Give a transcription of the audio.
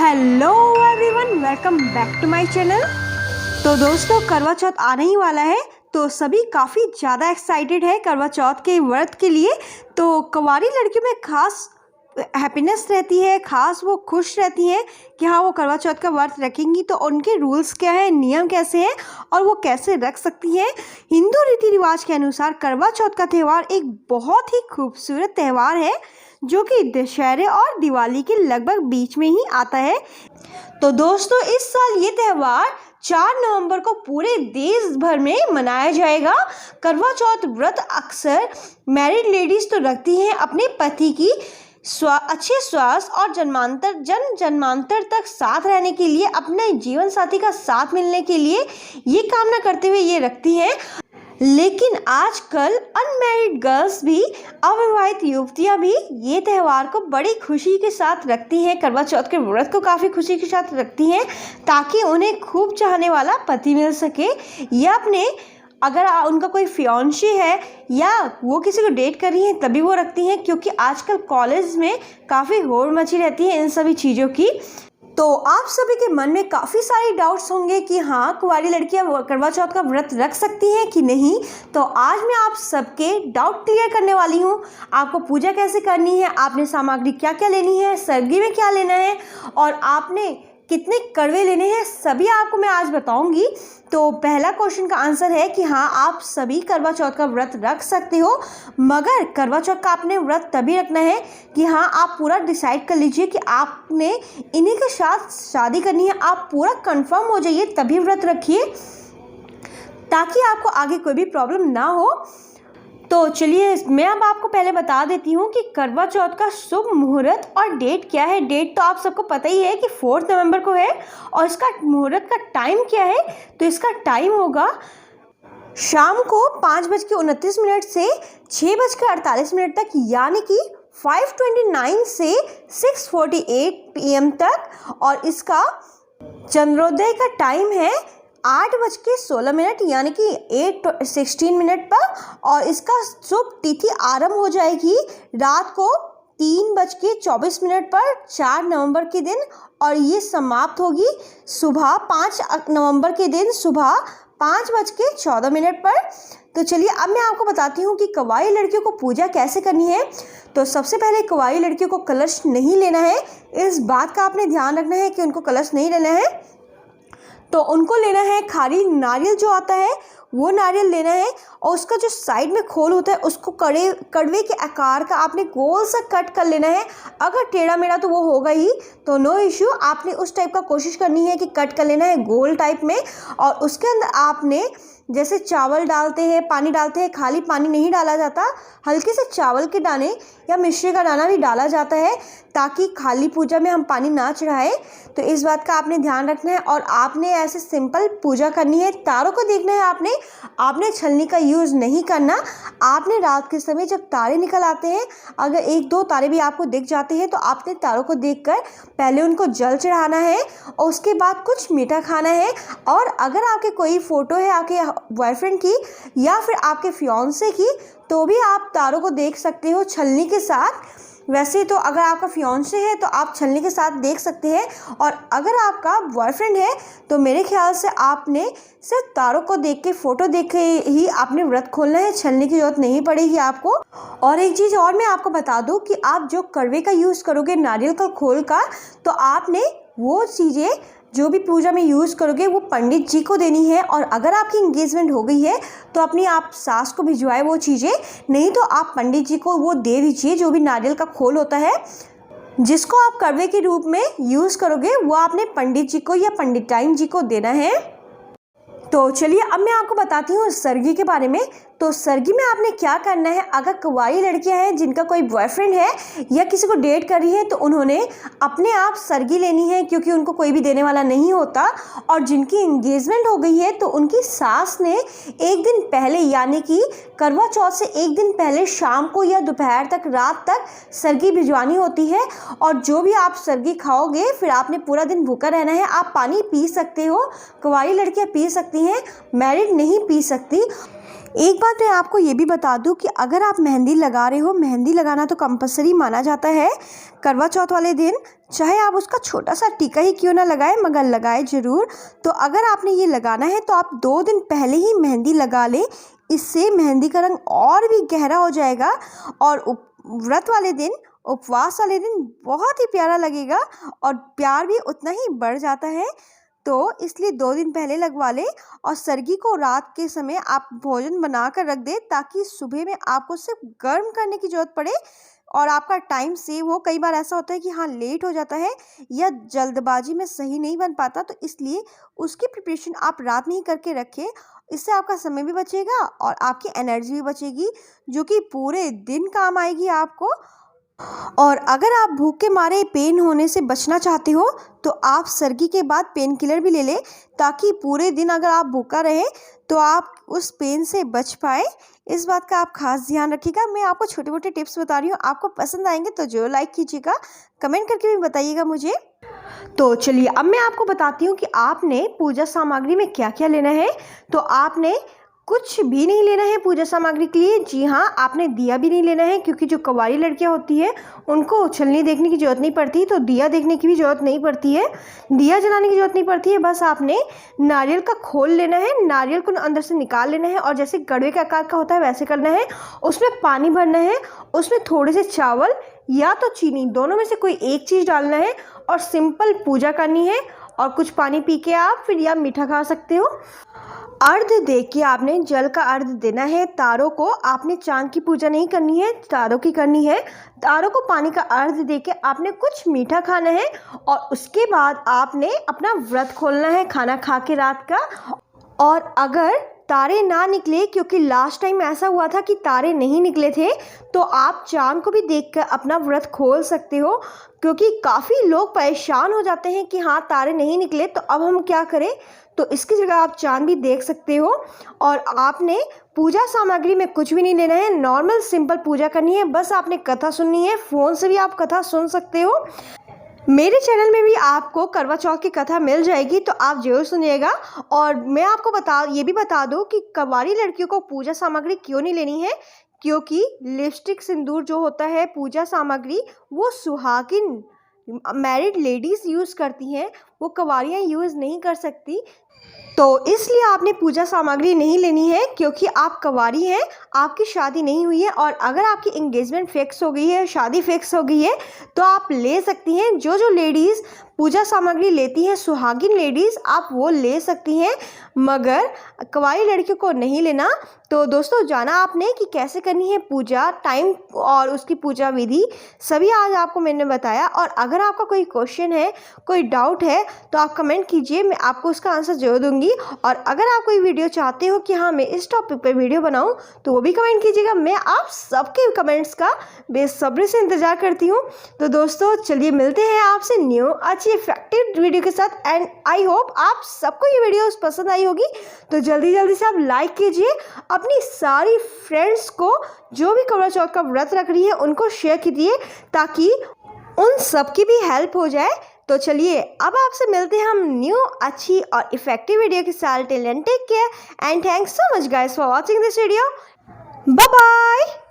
Hello everyone, welcome back to my channel. तो दोस्तों, करवा चौथ आने ही वाला है, तो सभी काफ़ी ज़्यादा एक्साइटेड है करवा चौथ के व्रत के लिए। तो कुंवारी लड़कियों में खास हैप्पीनेस रहती है, खास वो खुश रहती हैं कि हाँ, वो करवा चौथ का व्रत रखेंगी। तो उनके रूल्स क्या हैं, नियम कैसे हैं और वो कैसे रख सकती हैं। हिंदू रीति रिवाज के अनुसार करवा चौथ का त्यौहार एक बहुत ही खूबसूरत त्यौहार है जो कि दशहरे और दिवाली के लगभग बीच में ही आता है। तो दोस्तों, इस साल ये त्यौहार 4 नवंबर को पूरे देश भर में मनाया जाएगा। करवा चौथ व्रत अक्सर मैरिड लेडीज तो रखती हैं अपने पति की अच्छे स्वास्थ्य और जन्मांतर तक साथ रहने के लिए, अपने जीवन साथी का साथ मिलने के लिए ये कामना करते हुए ये रखती हैं। लेकिन आजकल अनमैरिड गर्ल्स भी, अविवाहित युवतियां भी ये त्यौहार को बड़ी खुशी के साथ रखती हैं, करवा चौथ के व्रत को काफ़ी खुशी के साथ रखती हैं ताकि उन्हें खूब चाहने वाला पति मिल सके, या अपने अगर उनका कोई फियांसी है या वो किसी को डेट कर रही हैं तभी वो रखती हैं, क्योंकि आजकल कॉलेज में काफ़ी होड़ मची रहती है इन सभी चीज़ों की। तो आप सभी के मन में काफ़ी सारे डाउट्स होंगे कि हाँ, कुंवारी लड़कियां करवा चौथ का व्रत रख सकती हैं कि नहीं। तो आज मैं आप सबके डाउट क्लियर करने वाली हूँ। आपको पूजा कैसे करनी है, आपने सामग्री क्या क्या लेनी है, सरगी में क्या लेना है और आपने कितने कड़वे लेने हैं, सभी आपको मैं आज बताऊंगी। तो पहला क्वेश्चन का आंसर है कि हाँ, आप सभी करवा चौथ का व्रत रख सकते हो, मगर करवा चौथ का आपने व्रत तभी रखना है कि हाँ, आप पूरा डिसाइड कर लीजिए कि आपने इन्हीं के साथ शादी करनी है। आप पूरा कंफर्म हो जाइए तभी व्रत रखिए, ताकि आपको आगे कोई भी प्रॉब्लम ना हो। तो चलिए, मैं अब आपको पहले बता देती हूँ कि करवा चौथ का शुभ मुहूर्त और डेट क्या है। डेट तो आप सबको पता ही है कि 4 नवंबर को है, और इसका मुहूर्त का टाइम क्या है, तो इसका टाइम होगा शाम को 5:29 से 6:48 तक, यानी कि 5:29 से 6:48 PM तक। और इसका चंद्रोदय का टाइम है 8:16 यानी कि 8:16 पर, और इसका शुभ तिथि आरंभ हो जाएगी रात को 3:24 पर 4 नवंबर के दिन, और ये समाप्त होगी सुबह 5 नवंबर के दिन सुबह 5:14 पर। तो चलिए, अब मैं आपको बताती हूँ कि कुंवारी लड़कियों को पूजा कैसे करनी है। तो सबसे पहले कुंवारी लड़कियों को कलश नहीं लेना है, इस बात का आपने ध्यान रखना है कि उनको कलश नहीं लेना है। तो उनको लेना है खाली नारियल जो आता है वो नारियल लेना है, और उसका जो साइड में खोल होता है उसको कड़वे के आकार का आपने गोल सा कट कर लेना है। अगर टेढ़ा मेढ़ा तो वो होगा ही, तो नो इश्यू, आपने उस टाइप का कोशिश करनी है कि कट कर लेना है गोल टाइप में। और उसके अंदर आपने जैसे चावल डालते हैं, पानी डालते हैं, खाली पानी नहीं डाला जाता, हल्के से चावल के दाने या मिश्री का दाना भी डाला जाता है, ताकि खाली पूजा में हम पानी ना चढ़ाएं। तो इस बात का आपने ध्यान रखना है। और आपने ऐसे सिंपल पूजा करनी है। तारों को देखना है आपने छलनी का यूज़ नहीं करना। आपने रात के समय जब तारे निकल आते हैं, अगर 1-2 तारे भी आपको दिख जाते हैं, तो आपने तारों को देखकर पहले उनको जल चढ़ाना है और उसके बाद कुछ मीठा खाना है। और अगर आपके कोई फ़ोटो है आपके बॉयफ्रेंड की या फिर आपके फियांसे की, तो भी आप तारों को देख सकते हो छलनी के साथ। वैसे तो अगर आपका फियांसे है तो आप छलनी के साथ देख सकते हैं, और अगर आपका बॉयफ्रेंड है तो मेरे ख्याल से आपने सिर्फ तारों को देख के, फ़ोटो देख के ही आपने व्रत खोलना है, छलनी की जरूरत नहीं पड़ेगी आपको। और एक चीज़ और मैं आपको बता दूं कि आप जो कड़वे का यूज़ करोगे, नारियल का खोल का, तो आपने वो चीज़ें जो भी पूजा में यूज़ करोगे वो पंडित जी को देनी है। और अगर आपकी इंगेजमेंट हो गई है तो अपनी आप सास को भिजवाए वो चीज़ें, नहीं तो आप पंडित जी को वो दे दीजिए। जो भी नारियल का खोल होता है जिसको आप कड़वे के रूप में यूज़ करोगे, वो आपने पंडित जी को या पंडिताइन जी को देना है। तो चलिए, अब मैं आपको बताती हूँ सरगी के बारे में। तो सरगी में आपने क्या करना है, अगर कुंवारी लड़कियां हैं जिनका कोई बॉयफ्रेंड है या किसी को डेट कर रही है, तो उन्होंने अपने आप सरगी लेनी है, क्योंकि उनको कोई भी देने वाला नहीं होता। और जिनकी इंगेजमेंट हो गई है तो उनकी सास ने एक दिन पहले, यानी कि करवा चौथ से एक दिन पहले शाम को या दोपहर तक, रात तक सरगी भिजवानी होती है। और जो भी आप सरगी खाओगे, फिर आपने पूरा दिन भूखा रहना है। आप पानी पी सकते हो, कुंवारी लड़कियां पी सकती हैं, मैरिड नहीं पी सकती। एक बात मैं आपको ये भी बता दूं कि अगर आप मेहंदी लगा रहे हो, मेहंदी लगाना तो कंपलसरी माना जाता है करवा चौथ वाले दिन, चाहे आप उसका छोटा सा टीका ही क्यों ना लगाएं मगर लगाएं ज़रूर। तो अगर आपने ये लगाना है तो आप 2 दिन पहले ही मेहंदी लगा लें, इससे मेहंदी का रंग और भी गहरा हो जाएगा और व्रत वाले दिन, उपवास वाले दिन बहुत ही प्यारा लगेगा और प्यार भी उतना ही बढ़ जाता है। तो इसलिए 2 दिन पहले लगवा लें और सरगी को रात के समय आप भोजन बना कर रख दें ताकि सुबह में आपको सिर्फ गर्म करने की ज़रूरत पड़े और आपका टाइम सेव हो। कई बार ऐसा होता है कि हाँ लेट हो जाता है या जल्दबाजी में सही नहीं बन पाता, तो इसलिए उसकी प्रिपरेशन आप रात में ही करके रखें। इससे आपका समय भी बचेगा और आपकी एनर्जी भी बचेगी जो कि पूरे दिन काम आएगी आपको। और अगर आप भूख के मारे पेन होने से बचना चाहते हो तो आप सरगी के बाद पेन किलर भी ले लें ताकि पूरे दिन अगर आप भूखा रहे तो आप उस पेन से बच पाए। इस बात का आप खास ध्यान रखिएगा। मैं आपको छोटे मोटे टिप्स बता रही हूँ, आपको पसंद आएंगे तो जरूर लाइक कीजिएगा, कमेंट करके भी बताइएगा मुझे। तो चलिए अब मैं आपको बताती हूँ कि आपने पूजा सामग्री में क्या क्या लेना है। तो आपने कुछ भी नहीं लेना है पूजा सामग्री के लिए। जी हाँ, आपने दिया भी नहीं लेना है क्योंकि जो कुंवारी लड़कियां होती है उनको छलनी देखने की ज़रूरत नहीं पड़ती, तो दिया देखने की भी ज़रूरत नहीं पड़ती है, दिया जलाने की ज़रूरत नहीं पड़ती है। बस आपने नारियल का खोल लेना है, नारियल को अंदर से निकाल लेना है और जैसे गड़वे के आकार का होता है वैसे करना है। उसमें पानी भरना है, उसमें थोड़े से चावल या तो चीनी, दोनों में से कोई एक चीज़ डालना है और सिंपल पूजा करनी है। और कुछ पानी पी के आप फिर या मीठा खा सकते हो। अर्घ दे के आपने जल का अर्घ देना है तारों को। आपने चांद की पूजा नहीं करनी है, तारों की करनी है। तारों को पानी का अर्घ दे के आपने कुछ मीठा खाना है और उसके बाद आपने अपना व्रत खोलना है खाना खा के रात का। और अगर तारे ना निकले, क्योंकि लास्ट टाइम ऐसा हुआ था कि तारे नहीं निकले थे, तो आप चांद को भी देखकर अपना व्रत खोल सकते हो। क्योंकि काफ़ी लोग परेशान हो जाते हैं कि हाँ तारे नहीं निकले तो अब हम क्या करें, तो इसकी जगह आप चांद भी देख सकते हो। और आपने पूजा सामग्री में कुछ भी नहीं लेना है, नॉर्मल सिंपल पूजा करनी है। बस आपने कथा सुननी है, फ़ोन से भी आप कथा सुन सकते हो। मेरे चैनल में भी आपको करवा चौथ की कथा मिल जाएगी, तो आप जरूर सुनिएगा। और मैं आपको ये भी बता दूं कि कुंवारी लड़कियों को पूजा सामग्री क्यों नहीं लेनी है, क्योंकि लिपस्टिक सिंदूर जो होता है पूजा सामग्री वो सुहागिन मैरिड लेडीज़ यूज़ करती हैं, वो कुंवारियाँ यूज़ नहीं कर सकती। तो इसलिए आपने पूजा सामग्री नहीं लेनी है क्योंकि आप कुंवारी हैं, आपकी शादी नहीं हुई है। और अगर आपकी एंगेजमेंट फिक्स हो गई है, शादी फिक्स हो गई है, तो आप ले सकती हैं। जो लेडीज़ पूजा सामग्री लेती हैं, सुहागिन लेडीज़, आप वो ले सकती हैं, मगर कुंवारी लड़कियों को नहीं लेना। तो दोस्तों जाना आपने कि कैसे करनी है पूजा, टाइम और उसकी पूजा विधि सभी आज आपको मैंने बताया। और अगर आपका कोई क्वेश्चन है, कोई डाउट है, तो आप कमेंट कीजिए, मैं आपको उसका आंसर जरूर दूंगी। और अगर आप कोई वीडियो चाहते हो कि हाँ मैं इस टॉपिक पर वीडियो बनाऊँ, तो वो भी कमेंट कीजिएगा। मैं आप सबके कमेंट्स का बेसब्री से इंतज़ार करती हूँ। तो दोस्तों चलिए मिलते हैं आपसे न्यू अच्छी इफेक्टिव वीडियो के साथ। एंड आई होप आप सबको ये वीडियो पसंद आई होगी। तो जल्दी जल्दी से आप लाइक कीजिए, अपनी सारी फ्रेंड्स को जो भी करवा चौथ का व्रत रख रही है उनको शेयर कीजिए ताकि उन सबकी भी हेल्प हो जाए। तो चलिए अब आपसे मिलते हैं हम न्यू अच्छी और इफेक्टिव वीडियो के साथ। Till then take care and thanks so much guys for watching this video. Bye bye.